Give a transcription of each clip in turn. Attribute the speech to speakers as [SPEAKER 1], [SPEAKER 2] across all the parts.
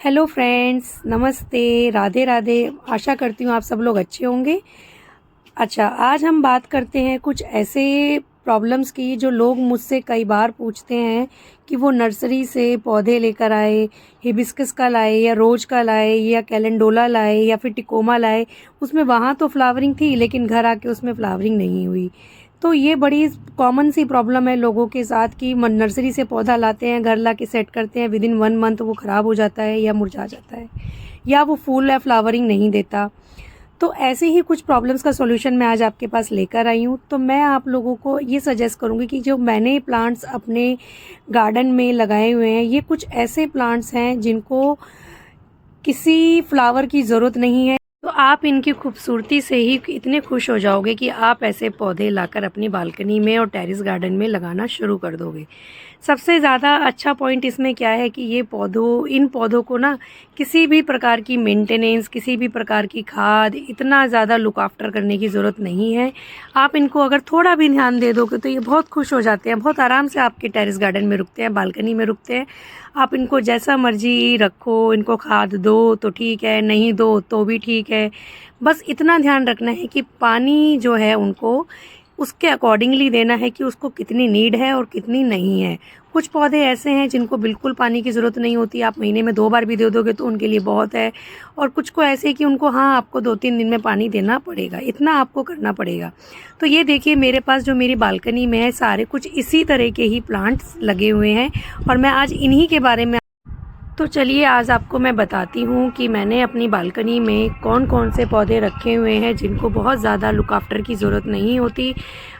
[SPEAKER 1] Hello friends, नमस्ते, राधे राधे। आशा करती हूँ आप सब लोग अच्छे होंगे। अच्छा, आज हम बात करते हैं कुछ ऐसे प्रॉब्लम्स की जो लोग मुझसे कई बार पूछते हैं कि वो नर्सरी से पौधे लेकर आए, हिबिस्कस का लाए या रोज का लाए या कैलेंडोला लाए या फिर टिकोमा लाए। उसमें वहाँ तो फ्लावरिंग थी लेकिन घर आके उसमें फ्लावरिंग नहीं हुई। तो ये बड़ी कॉमन सी प्रॉब्लम है लोगों के साथ कि नर्सरी से पौधा लाते हैं, घर ला के सेट करते हैं, विदिन 1 मंथ वो ख़राब हो जाता है या मुरझा जाता है या वो फूल या फ्लावरिंग नहीं देता। तो ऐसे ही कुछ प्रॉब्लम्स का सॉल्यूशन मैं आज आपके पास लेकर आई हूँ। तो मैं आप लोगों को ये सजेस्ट करूँगी कि जो मैंने प्लांट्स अपने गार्डन में लगाए हुए हैं, ये कुछ ऐसे प्लांट्स हैं जिनको किसी फ्लावर की ज़रूरत नहीं है। तो आप इनकी खूबसूरती से ही इतने खुश हो जाओगे कि आप ऐसे पौधे लाकर अपनी बालकनी में और टेरेस गार्डन में लगाना शुरू कर दोगे। सबसे ज़्यादा अच्छा पॉइंट इसमें क्या है कि इन पौधों को ना किसी भी प्रकार की मेंटेनेंस, किसी भी प्रकार की खाद, इतना ज़्यादा लुक आफ्टर करने की ज़रूरत नहीं है। आप इनको अगर थोड़ा भी ध्यान दे दोगे तो ये बहुत खुश हो जाते हैं, बहुत आराम से आपके टेरेस गार्डन में रुकते हैं, बालकनी में रुकते हैं। आप इनको जैसा मर्जी रखो, इनको खाद दो तो ठीक है, नहीं दो तो भी ठीक है। बस इतना ध्यान रखना है कि पानी जो है उनको उसके अकॉर्डिंगली देना है कि उसको कितनी नीड है और कितनी नहीं है। कुछ पौधे ऐसे हैं जिनको बिल्कुल पानी की ज़रूरत नहीं होती, आप महीने में 2 बार भी दे दोगे तो उनके लिए बहुत है। और कुछ को ऐसे है कि उनको आपको 2-3 दिन में पानी देना पड़ेगा, इतना आपको करना पड़ेगा। तो ये देखिए, मेरे पास जो मेरी बालकनी में है सारे कुछ इसी तरह के ही प्लांट्स लगे हुए हैं और मैं आज इन्हीं के बारे में तो चलिए आज आपको मैं बताती हूँ कि मैंने अपनी बालकनी में कौन कौन से पौधे रखे हुए हैं जिनको बहुत ज़्यादा लुक आफ्टर की ज़रूरत नहीं होती।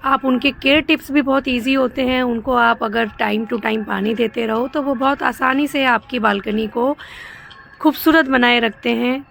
[SPEAKER 1] आप उनके केयर टिप्स भी बहुत इजी होते हैं, उनको आप अगर टाइम टू टाइम पानी देते रहो तो वो बहुत आसानी से आपकी बालकनी को खूबसूरत बनाए रखते हैं।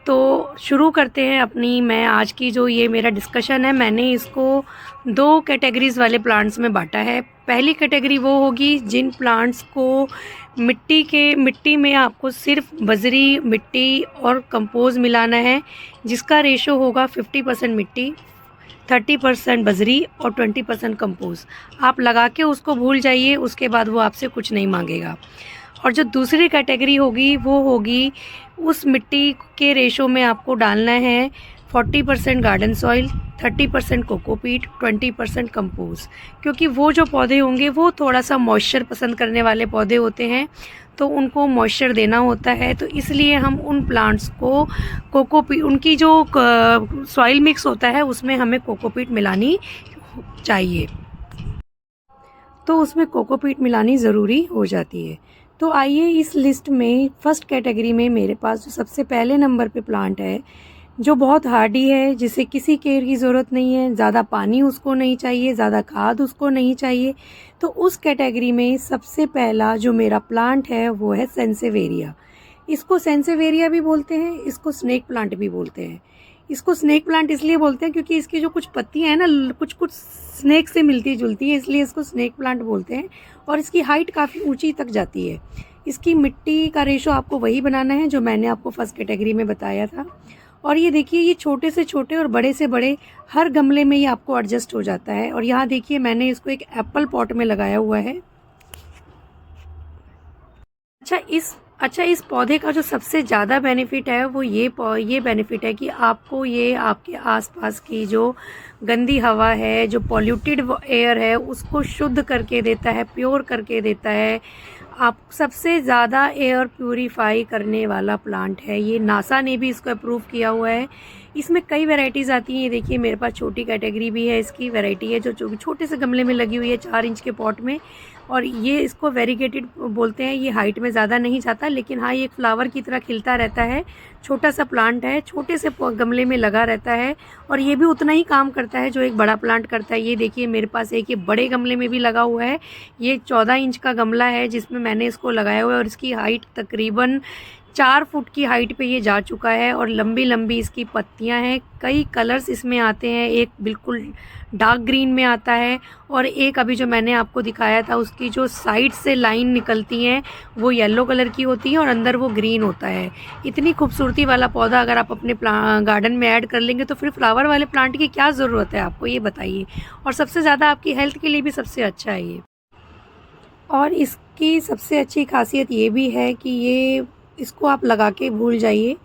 [SPEAKER 1] तो शुरू करते हैं अपनी मैं आज की जो ये मेरा डिस्कशन है, मैंने इसको 2 कैटेगरीज़ वाले प्लांट्स में बांटा है। पहली कैटेगरी वो होगी जिन प्लांट्स को मिट्टी में आपको सिर्फ बजरी मिट्टी और कंपोज मिलाना है, जिसका रेशो होगा 50% मिट्टी, 30% बजरी और 20% कंपोज। आप लगा के उसको भूल जाइए, उसके बाद वो आपसे कुछ नहीं मांगेगा। और जो दूसरी कैटेगरी होगी वो होगी उस मिट्टी के रेशो में आपको डालना है 40% गार्डन सॉइल, 30% कोकोपीट, 20% कंपोज। क्योंकि वो जो पौधे होंगे वो थोड़ा सा मॉइस्चर पसंद करने वाले पौधे होते हैं, तो उनको मॉइस्चर देना होता है। तो इसलिए हम उन प्लांट्स को कोकोपीट, उनकी जो सॉइल मिक्स होता है उसमें हमें कोकोपीट मिलानी चाहिए, तो उसमें कोकोपीट मिलानी ज़रूरी हो जाती है। तो आइए इस लिस्ट में फर्स्ट कैटेगरी में मेरे पास जो सबसे पहले नंबर पे प्लांट है, जो बहुत हार्डी है, जिसे किसी केयर की ज़रूरत नहीं है, ज़्यादा पानी उसको नहीं चाहिए, ज़्यादा खाद उसको नहीं चाहिए। तो उस कैटेगरी में सबसे पहला जो मेरा प्लांट है वो है सेंसेवेरिया। इसको सेंसेवेरिया भी बोलते हैं, इसको स्नेक प्लांट भी बोलते हैं। इसको स्नेक प्लांट इसलिए बोलते हैं क्योंकि इसकी जो कुछ पत्तियां हैं ना, कुछ कुछ स्नेक से मिलती जुलती है, इसलिए इसको स्नेक प्लांट बोलते हैं। और इसकी हाइट काफ़ी ऊंची तक जाती है। इसकी मिट्टी का रेशो आपको वही बनाना है जो मैंने आपको फर्स्ट कैटेगरी में बताया था। और ये देखिए, ये छोटे से छोटे और बड़े से बड़े हर गमले में ये आपको एडजस्ट हो जाता है। और यहाँ देखिए, मैंने इसको एक एप्पल पॉट में लगाया हुआ है। अच्छा, इस पौधे का जो सबसे ज़्यादा बेनिफिट है वो ये बेनिफिट है कि आपको ये आपके आसपास की जो गंदी हवा है, जो पॉल्यूटेड एयर है, उसको शुद्ध करके देता है, प्योर करके देता है। आप सबसे ज़्यादा एयर प्यूरीफाई करने वाला प्लांट है ये। नासा ने भी इसको अप्रूव किया हुआ है। इसमें कई वैरायटीज़ आती हैं। ये देखिए, मेरे पास छोटी कैटेगरी भी है, इसकी वैरायटी है जो छोटे से गमले में लगी हुई है, 4 इंच के पॉट में। और ये इसको वेरीगेटेड बोलते हैं। ये हाइट में ज़्यादा नहीं जाता, लेकिन हाँ, ये एक फ्लावर की तरह खिलता रहता है। छोटा सा प्लांट है, छोटे से गमले में लगा रहता है और ये भी उतना ही काम करता है जो एक बड़ा प्लांट करता है। ये देखिए, मेरे पास एक ये बड़े गमले में भी लगा हुआ है। ये 14 इंच का गमला है जिसमें मैंने इसको लगाया हुआ है और इसकी हाइट तकरीबन 4 फुट की हाइट पे ये जा चुका है और लंबी लंबी इसकी पत्तियां हैं। कई कलर्स इसमें आते हैं, एक बिल्कुल डार्क ग्रीन में आता है और एक अभी जो मैंने आपको दिखाया था उसकी जो साइड से लाइन निकलती हैं वो येलो कलर की होती है और अंदर वो ग्रीन होता है। इतनी खूबसूरती वाला पौधा अगर आप अपने गार्डन में ऐड कर लेंगे तो फिर फ्लावर वाले प्लांट की क्या ज़रूरत है आपको, ये बताइए। और सबसे ज़्यादा आपकी हेल्थ के लिए भी सबसे अच्छा है ये। और इसकी सबसे अच्छी खासियत ये भी है कि ये इसको आप लगा के भूल जाइए।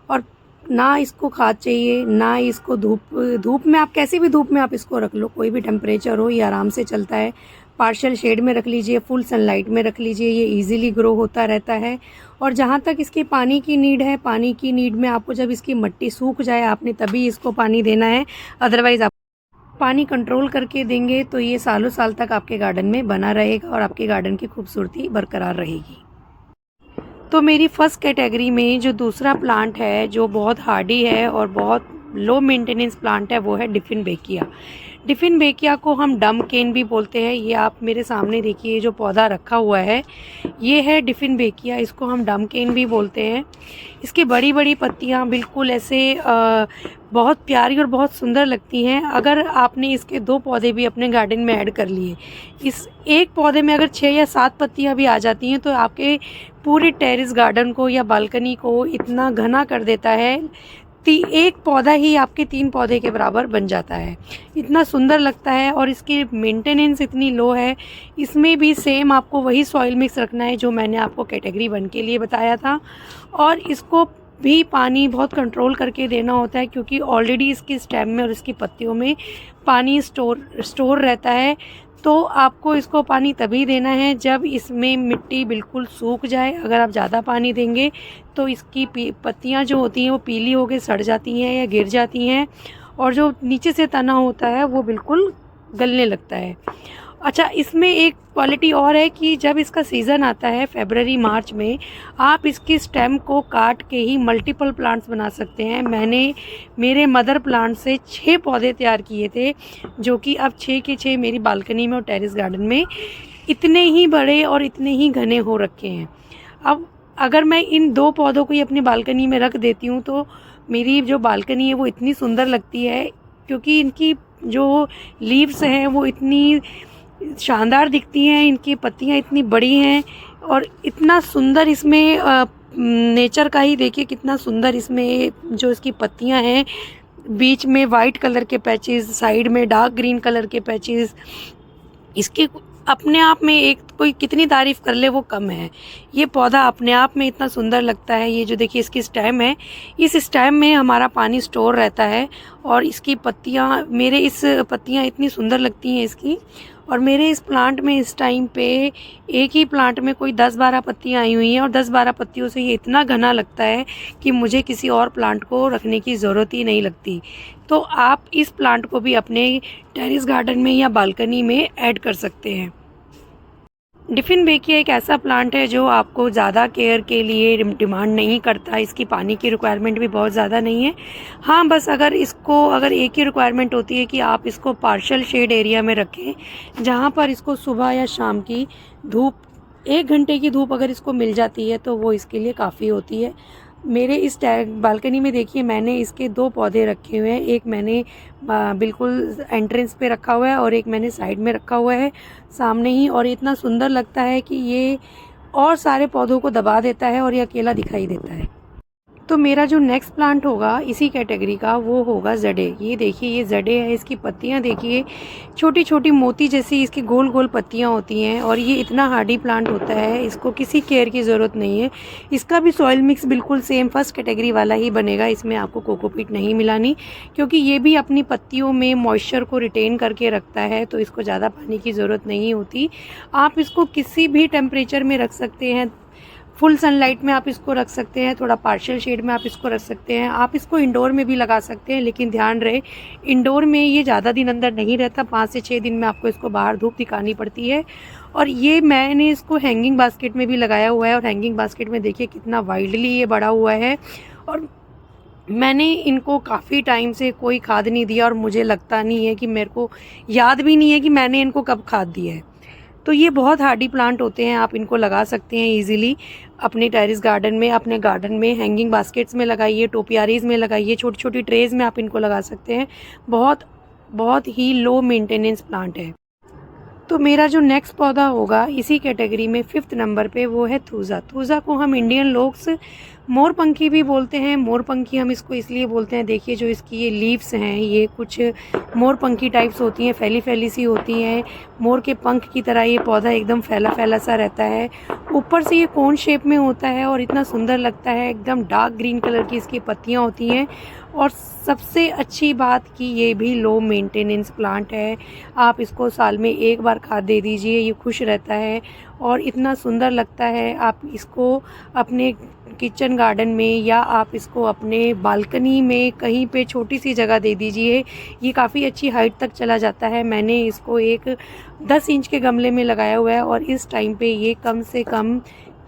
[SPEAKER 1] और ना इसको खाद चाहिए, ना इसको धूप में, आप कैसी भी धूप में आप इसको रख लो, कोई भी टेम्परेचर हो, ये आराम से चलता है। पार्शियल शेड में रख लीजिए, फुल सनलाइट में रख लीजिए, ये इजीली ग्रो होता रहता है। और जहाँ तक इसकी पानी की नीड है, पानी की नीड में आपको जब इसकी मिट्टी सूख जाए आपने तभी इसको पानी देना है। अदरवाइज़ आप पानी कंट्रोल करके देंगे तो ये सालों साल तक आपके गार्डन में बना रहेगा और आपके गार्डन की खूबसूरती बरकरार रहेगी। तो मेरी फर्स्ट कैटेगरी में जो दूसरा प्लांट है जो बहुत हार्डी है और बहुत लो मेंटेनेंस प्लांट है वो है डिफिन बेकिया। डिफिन बेकिया को हम डम केन भी बोलते हैं। ये आप मेरे सामने देखिए जो पौधा रखा हुआ है ये है डिफिन बेकिया, इसको हम डम केन भी बोलते हैं। इसकी बड़ी बड़ी पत्तियां बिल्कुल ऐसे बहुत प्यारी और बहुत सुंदर लगती हैं। अगर आपने इसके 2 पौधे भी अपने गार्डन में ऐड कर लिए, इस एक पौधे में अगर 6 या 7 पत्तियां भी आ जाती हैं तो आपके पूरे टेरेस गार्डन को या बालकनी को इतना घना कर देता है। एक पौधा ही आपके 3 पौधे के बराबर बन जाता है, इतना सुंदर लगता है। और इसकी मेंटेनेंस इतनी लो है। इसमें भी सेम आपको वही सॉइल मिक्स रखना है जो मैंने आपको कैटेगरी 1 के लिए बताया था। और इसको भी पानी बहुत कंट्रोल करके देना होता है क्योंकि ऑलरेडी इसकी स्टेम में और इसकी पत्तियों में पानी स्टोर रहता है। तो आपको इसको पानी तभी देना है जब इसमें मिट्टी बिल्कुल सूख जाए। अगर आप ज़्यादा पानी देंगे तो इसकी पत्तियां जो होती हैं वो पीली होकर सड़ जाती हैं या गिर जाती हैं और जो नीचे से तना होता है वो बिल्कुल गलने लगता है। अच्छा, इसमें एक क्वालिटी और है कि जब इसका सीज़न आता है फरवरी मार्च में, आप इसकी स्टेम को काट के ही मल्टीपल प्लांट्स बना सकते हैं। मैंने मेरे मदर प्लांट से 6 पौधे तैयार किए थे जो कि अब 6 के 6 मेरी बालकनी में और टेरेस गार्डन में इतने ही बड़े और इतने ही घने हो रखे हैं। अब अगर मैं इन 2 पौधों को ही अपनी बालकनी में रख देती हूँ तो मेरी जो बालकनी है वो इतनी सुंदर लगती है क्योंकि इनकी जो लीव्स हैं वो इतनी शानदार दिखती हैं, इनकी पत्तियां इतनी बड़ी हैं और इतना सुंदर इसमें नेचर का ही देखिए कितना सुंदर इसमें जो इसकी पत्तियां हैं, बीच में वाइट कलर के पैचेस, साइड में डार्क ग्रीन कलर के पैचेस। इसके अपने आप में एक कोई कितनी तारीफ़ कर ले वो कम है। ये पौधा अपने आप में इतना सुंदर लगता है। ये जो देखिए इसकी स्टेम है, इस स्टेम में हमारा पानी स्टोर रहता है और इसकी पत्तियां, मेरे इस पत्तियां इतनी सुंदर लगती हैं इसकी। और मेरे इस प्लांट में इस टाइम पे एक ही प्लांट में कोई 10-12 पत्तियां आई हुई हैं और 10-12 पत्तियों से ये इतना घना लगता है कि मुझे किसी और प्लांट को रखने की ज़रूरत ही नहीं लगती। तो आप इस प्लांट को भी अपने टेरेस गार्डन में या बालकनी में ऐड कर सकते हैं। डिफिन बेकिया एक ऐसा प्लांट है जो आपको ज़्यादा केयर के लिए डिमांड नहीं करता। इसकी पानी की रिक्वायरमेंट भी बहुत ज़्यादा नहीं है। हाँ, बस अगर एक ही रिक्वायरमेंट होती है कि आप इसको पार्शियल शेड एरिया में रखें जहाँ पर इसको सुबह या शाम की धूप 1 घंटे की धूप अगर इसको मिल जाती है तो वो इसके लिए काफ़ी होती है। मेरे इस बालकनी में देखिए मैंने इसके 2 पौधे रखे हुए हैं। एक मैंने बिल्कुल एंट्रेंस पे रखा हुआ है और एक मैंने साइड में रखा हुआ है सामने ही। और इतना सुंदर लगता है कि ये और सारे पौधों को दबा देता है और ये अकेला दिखाई देता है। तो मेरा जो नेक्स्ट प्लांट होगा इसी कैटेगरी का वो होगा जडे। ये देखिए ये जडे है, इसकी पत्तियां देखिए छोटी छोटी मोती जैसी इसकी गोल गोल पत्तियां होती हैं और ये इतना हार्डी प्लांट होता है, इसको किसी केयर की ज़रूरत नहीं है। इसका भी सॉइल मिक्स बिल्कुल सेम फर्स्ट कैटेगरी वाला ही बनेगा। इसमें आपको कोकोपीट नहीं मिलानी क्योंकि ये भी अपनी पत्तियों में मॉइस्चर को रिटेन करके रखता है, तो इसको ज़्यादा पानी की ज़रूरत नहीं होती। आप इसको किसी भी टेम्परेचर में रख सकते हैं। फुल सनलाइट में आप इसको रख सकते हैं, थोड़ा पार्शियल शेड में आप इसको रख सकते हैं। आप इसको इंडोर में भी लगा सकते हैं, लेकिन ध्यान रहे इंडोर में ये ज़्यादा दिन अंदर नहीं रहता। 5 से 6 दिन में आपको इसको बाहर धूप दिखानी पड़ती है। और ये मैंने इसको हैंगिंग बास्केट में भी लगाया हुआ है और हैंगिंग बास्केट में देखिए कितना वाइडली ये बड़ा हुआ है। और मैंने इनको काफ़ी टाइम से कोई खाद नहीं दिया और मुझे लगता नहीं है कि मेरे को याद भी नहीं है कि मैंने इनको कब खाद दिया है। तो ये बहुत हार्डी प्लांट होते हैं, आप इनको लगा सकते हैं इजीली अपने टेरेस गार्डन में, अपने गार्डन में हैंगिंग बास्केट्स में लगाइए, टोपियारीज में लगाइए, छोटी छोटी ट्रेज में आप इनको लगा सकते हैं। बहुत बहुत ही लो मेंटेनेंस प्लांट है। तो मेरा जो नेक्स्ट पौधा होगा इसी कैटेगरी में 5th नंबर पे वो है थूजा। थूजा को हम इंडियन लोग मोरपंखी भी बोलते हैं। मोरपंखी हम इसको इसलिए बोलते हैं, देखिए जो इसकी ये लीव्स हैं ये कुछ मोरपंखी टाइप्स होती हैं, फैली फैली सी होती हैं। मोर के पंख की तरह ये पौधा एकदम फैला फैला सा रहता है। ऊपर से ये कोन शेप में होता है और इतना सुंदर लगता है, एकदम डार्क ग्रीन कलर की इसकी पत्तियाँ होती हैं। और सबसे अच्छी बात कि ये भी लो मेंटेनेंस प्लांट है। आप इसको साल में एक बार खाद दे दीजिए, ये खुश रहता है और इतना सुंदर लगता है। आप इसको अपने किचन गार्डन में या आप इसको अपने बालकनी में कहीं पे छोटी सी जगह दे दीजिए, ये काफ़ी अच्छी हाइट तक चला जाता है। मैंने इसको एक 10 इंच के गमले में लगाया हुआ है और इस टाइम पे ये कम से कम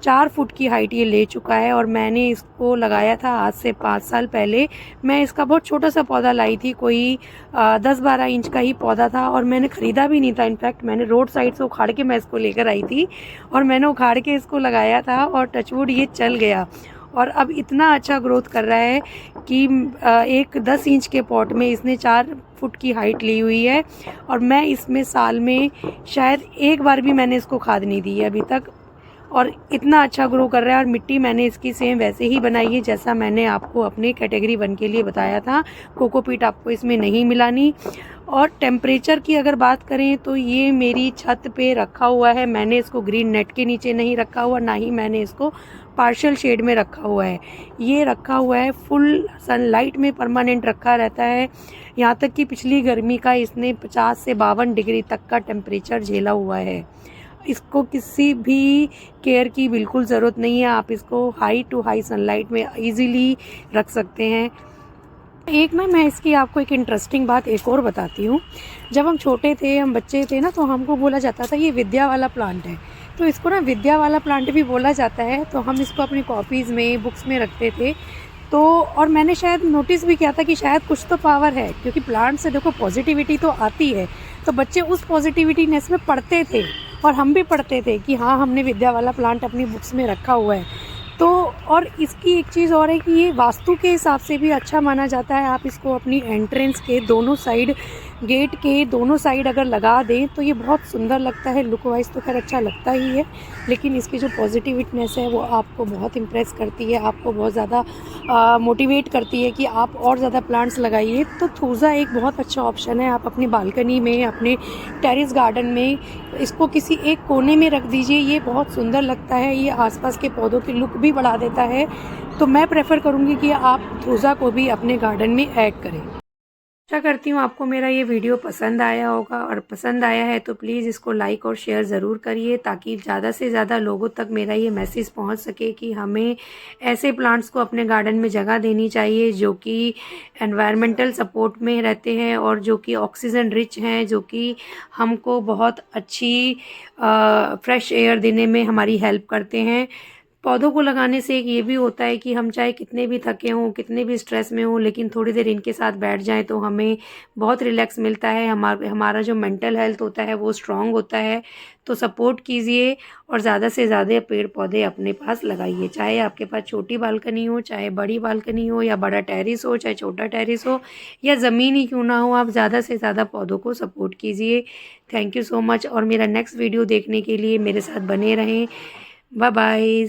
[SPEAKER 1] 4 फुट की हाइट ये ले चुका है। और मैंने इसको लगाया था आज से 5 साल पहले। मैं इसका बहुत छोटा सा पौधा लाई थी, कोई 10-12 इंच का ही पौधा था और मैंने ख़रीदा भी नहीं था। इनफैक्ट मैंने रोड साइड से उखाड़ के मैं इसको लेकर आई थी और मैंने उखाड़ के इसको लगाया था और टचवुड ये चल गया और अब इतना अच्छा ग्रोथ कर रहा है कि एक 10 इंच के पॉट में इसने 4 फुट की हाइट ली हुई है। और मैं इसमें साल में शायद एक बार भी मैंने इसको खाद नहीं दी है अभी तक और इतना अच्छा ग्रो कर रहा है। और मिट्टी मैंने इसकी सेम वैसे ही बनाई है जैसा मैंने आपको अपने कैटेगरी 1 के लिए बताया था। कोकोपीट आपको इसमें नहीं मिलानी। और टेम्परेचर की अगर बात करें तो ये मेरी छत पे रखा हुआ है। मैंने इसको ग्रीन नेट के नीचे नहीं रखा हुआ, ना ही मैंने इसको पार्शियल शेड में रखा हुआ है। ये रखा हुआ है फुल सनलाइट में, परमानेंट रखा रहता है। यहाँ तक कि पिछली गर्मी का इसने 50 से 52 डिग्री तक का टेम्परेचर झेला हुआ है। इसको किसी भी केयर की बिल्कुल ज़रूरत नहीं है। आप इसको हाई टू हाई सनलाइट में इजीली रख सकते हैं। एक ना मैं इसकी आपको एक इंटरेस्टिंग बात एक और बताती हूँ। जब हम छोटे थे, हम बच्चे थे ना, तो हमको बोला जाता था ये विद्या वाला प्लांट है। तो इसको ना विद्या वाला प्लांट भी बोला जाता है। तो हम इसको अपनी कॉपीज़ में, बुक्स में रखते थे। तो और मैंने शायद नोटिस भी किया था कि शायद कुछ तो पावर है, क्योंकि प्लांट से देखो पॉजिटिविटी तो आती है। तो बच्चे उस पॉजिटिविटीनेस में पढ़ते थे और हम भी पढ़ते थे कि हाँ, हमने विद्या वाला प्लांट अपनी बुक्स में रखा हुआ है। तो और इसकी एक चीज़ और है कि ये वास्तु के हिसाब से भी अच्छा माना जाता है। आप इसको अपनी एंट्रेंस के दोनों साइड, गेट के दोनों साइड अगर लगा दें तो ये बहुत सुंदर लगता है। लुक वाइज तो खैर अच्छा लगता ही है, लेकिन इसकी जो पॉजिटिवनेस है वो आपको बहुत इम्प्रेस करती है, आपको बहुत ज़्यादा मोटिवेट करती है कि आप और ज़्यादा प्लांट्स लगाइए। तो थूज़ा एक बहुत अच्छा ऑप्शन है। आप अपनी बालकनी में, अपने टेरेस गार्डन में इसको किसी एक कोने में रख दीजिए, ये बहुत सुंदर लगता है। ये आसपास के पौधों की लुक भी बढ़ा देता है। तो मैं प्रेफर करूँगी कि आप थूज़ा को भी अपने गार्डन में ऐड करें। आशा करती हूँ आपको मेरा ये वीडियो पसंद आया होगा, और पसंद आया है तो प्लीज़ इसको लाइक और शेयर ज़रूर करिए, ताकि ज़्यादा से ज़्यादा लोगों तक मेरा ये मैसेज पहुँच सके कि हमें ऐसे प्लांट्स को अपने गार्डन में जगह देनी चाहिए जो कि एनवायरमेंटल सपोर्ट में रहते हैं और जो कि ऑक्सीजन रिच हैं, जो कि हमको बहुत अच्छी फ्रेश एयर देने में हमारी हेल्प करते हैं। पौधों को लगाने से एक ये भी होता है कि हम चाहे कितने भी थके हों, कितने भी स्ट्रेस में हों, लेकिन थोड़ी देर इनके साथ बैठ जाएं तो हमें बहुत रिलैक्स मिलता है। हमारा जो मेंटल हेल्थ होता है वो स्ट्रांग होता है। तो सपोर्ट कीजिए और ज़्यादा से ज़्यादा पेड़ पौधे अपने पास लगाइए, चाहे आपके पास छोटी बालकनी हो, चाहे बड़ी बालकनी हो, या बड़ा टेरेस हो, चाहे छोटा टेरेस हो, या ज़मीन ही क्यों ना हो, आप ज़्यादा से ज़्यादा पौधों को सपोर्ट कीजिए। थैंक यू सो मच, और मेरा नेक्स्ट वीडियो देखने के लिए मेरे साथ बने रहें। Bye bye.